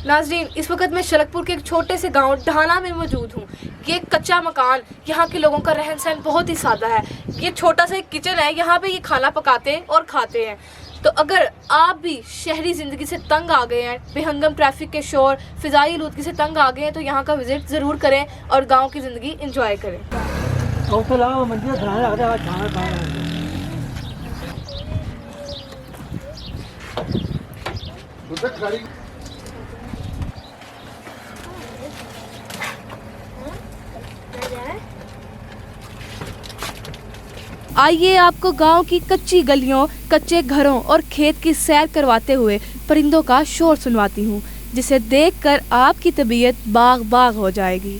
नाज़रीन, इस वक्त मैं शरकपुर के एक छोटे से गांव ढाना में मौजूद हूँ। ये एक कच्चा मकान, यहाँ के लोगों का रहन सहन बहुत ही सादा है। ये छोटा सा एक किचन है, यहाँ पे ये खाना पकाते हैं और खाते हैं। तो अगर आप भी शहरी ज़िंदगी से तंग आ गए हैं, बेहंगम ट्रैफिक के शोर, फ़िज़ाई आलूदगी से तंग आ गए हैं, तो यहाँ का विज़िट ज़रूर करें और गाँव की ज़िंदगी इंजॉय करें। आइए आपको गांव की कच्ची गलियों, कच्चे घरों और खेत की सैर करवाते हुए परिंदों का शोर सुनवाती हूँ, जिसे देखकर आपकी तबीयत बाग बाग हो जाएगी।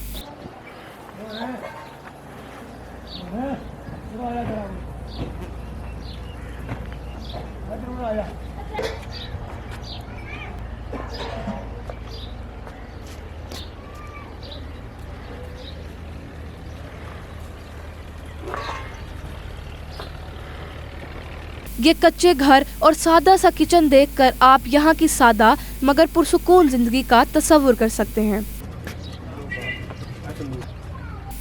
ये कच्चे घर और सादा सा किचन देखकर आप यहाँ की सादा मगर पुरसुकून जिंदगी का तस्वुर कर सकते हैं।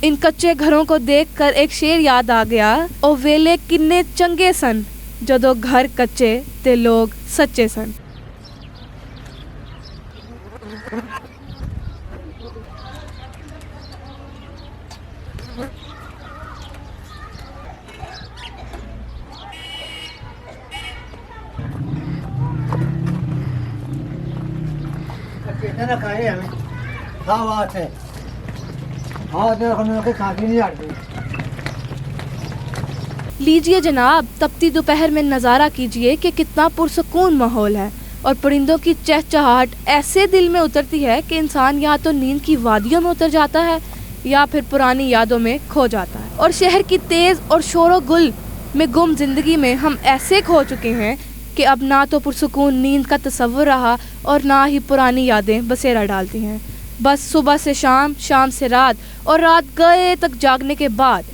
इन कच्चे घरों को देखकर एक शेर याद आ गया, ओ वेले किन्ने चंगे सन, जदों घर कच्चे ते लोग सच्चे सन। बात है। लीजिए जनाब, तपती दोपहर में नज़ारा कीजिए कि कितना पुरसुकून माहौल है और परिंदों की चहचहाहट ऐसे दिल में उतरती है कि इंसान या तो नींद की वादियों में उतर जाता है या फिर पुरानी यादों में खो जाता है। और शहर की तेज़ और शोरो गुल में गुम जिंदगी में हम ऐसे खो चुके हैं कि अब ना तो पुरसुकून नींद का तस्वुर रहा और ना ही पुरानी यादें बसेरा डालती हैं। बस सुबह से शाम, शाम से रात और रात गए तक जागने के बाद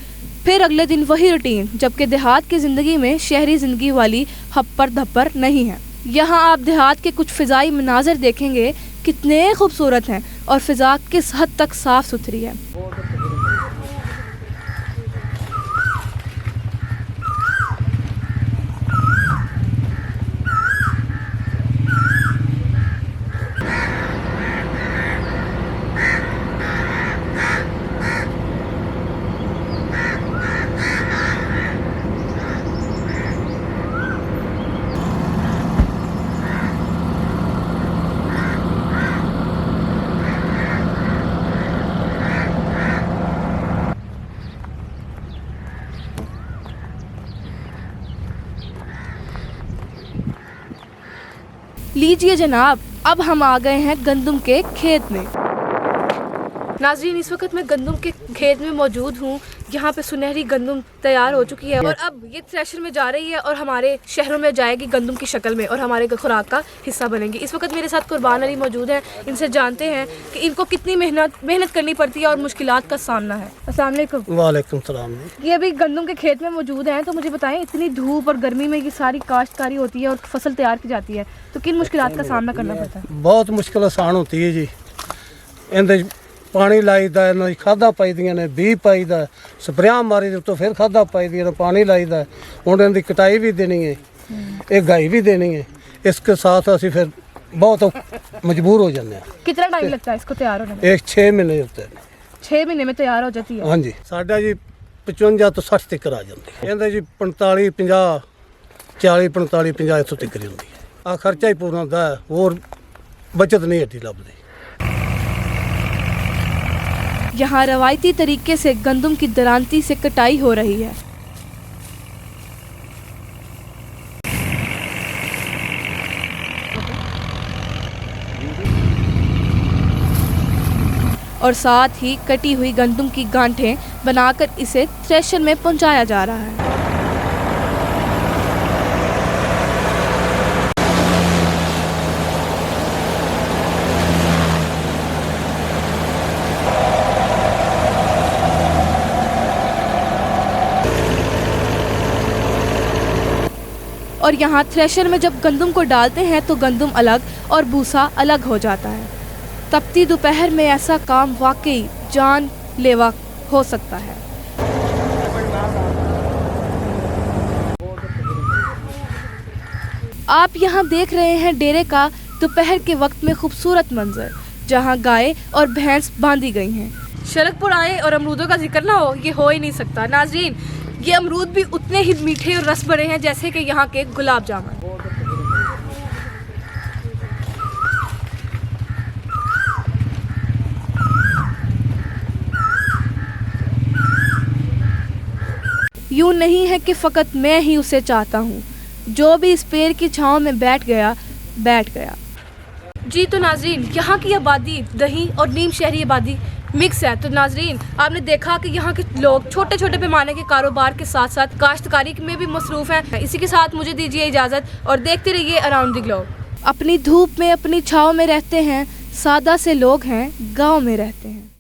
फिर अगले दिन वही रूटीन, जबकि देहात की ज़िंदगी में शहरी ज़िंदगी वाली हप्पर धप्पर नहीं है। यहाँ आप देहात के कुछ फ़िज़ाई मनाज़र देखेंगे, कितने खूबसूरत हैं और फ़िज़ा किस हद तक साफ़ सुथरी है। लीजिए जनाब, अब हम आ गए हैं गंदम के खेत में। नाज़रीन, इस वक्त मैं गंदम के खेत में मौजूद हूँ। यहाँ पे सुनहरी गंदम तैयार हो चुकी है और अब ये थ्रेशर में जा रही है और हमारे शहरों में जाएगी गंदम की शक्ल में और हमारे खुराक का हिस्सा बनेगी। इस वक्त मेरे साथ कुर्बान अली मौजूद हैं। इनसे जानते हैं कि इनको कितनी मेहनत करनी पड़ती है और मुश्किलात का सामना है। अस्सलाम वालेकुम। वालेकुम सलाम। ये अभी गंदम के खेत में मौजूद हैं, तो मुझे बताएं, इतनी धूप और गर्मी में ये सारी काश्तकारी होती है और फसल तैयार की जाती है, तो किन मुश्किलात का सामना करना पड़ता है? बहुत मुश्किल आसान होती है जी। इहदे पानी लाईदा, इन्हां खादा पाईदियां ने, बीज पाईदा, स्प्रेयां मारी दे तो फिर खादा पाईदियां ने, पानी लाईदा। हुण इहदी कटाई भी देनी है, एक गाई भी देनी है। इसके साथ असीं फिर बहुत मजबूर हो जाते हैं। कितना टाइम लगता है इसको तैयार होने में? एक 6 महीने होते हैं। 6 महीने में तैयार हो जाती है? हाँ जी। साडा जी 55 तो 60 तक आ जाती है। इहदे जी 45 50 40 45 50 इत्थों तक ही होंदी है। आ खर्चा ही पूरा होंदा है, होर बचत नहीं हट्टी लभदी। यहाँ रवायती तरीके से गंदम की दरांती से कटाई हो रही है। और साथ ही कटी हुई गंदम की गांठें बनाकर इसे थ्रेशर में पहुंचाया जा रहा है। और यहाँ थ्रेशर में जब गंदम को डालते हैं तो गंदम अलग और भूसा अलग हो जाता है। तपती दोपहर में ऐसा काम वाकई जानलेवा हो सकता है। आप यहाँ देख रहे हैं डेरे का दोपहर के वक्त में खूबसूरत मंजर, जहाँ गाय और भैंस बांधी गई हैं। सड़क पर आए और अमरूदों का जिक्र ना हो, ये हो ही नहीं सकता। नाजरीन, ये अमरूद भी उतने ही मीठे और रस भरे हैं जैसे कि यहाँ के गुलाब जामुन। यूं नहीं है कि फ़कत मैं ही उसे चाहता हूँ, जो भी इस पेड़ की छांव में बैठ गया। जी तो नाजरीन, यहाँ की आबादी दही और नीम शहरी आबादी मिक्स है। तो नाजरीन, आपने देखा कि यहाँ के लोग छोटे छोटे पैमाने के कारोबार के साथ साथ काश्तकारी में भी मसरूफ हैं। इसी के साथ मुझे दीजिए इजाज़त और देखते रहिए अराउंड द ग्लोब। अपनी धूप में अपनी छाँव में रहते हैं, सादा से लोग हैं, गाँव में रहते हैं।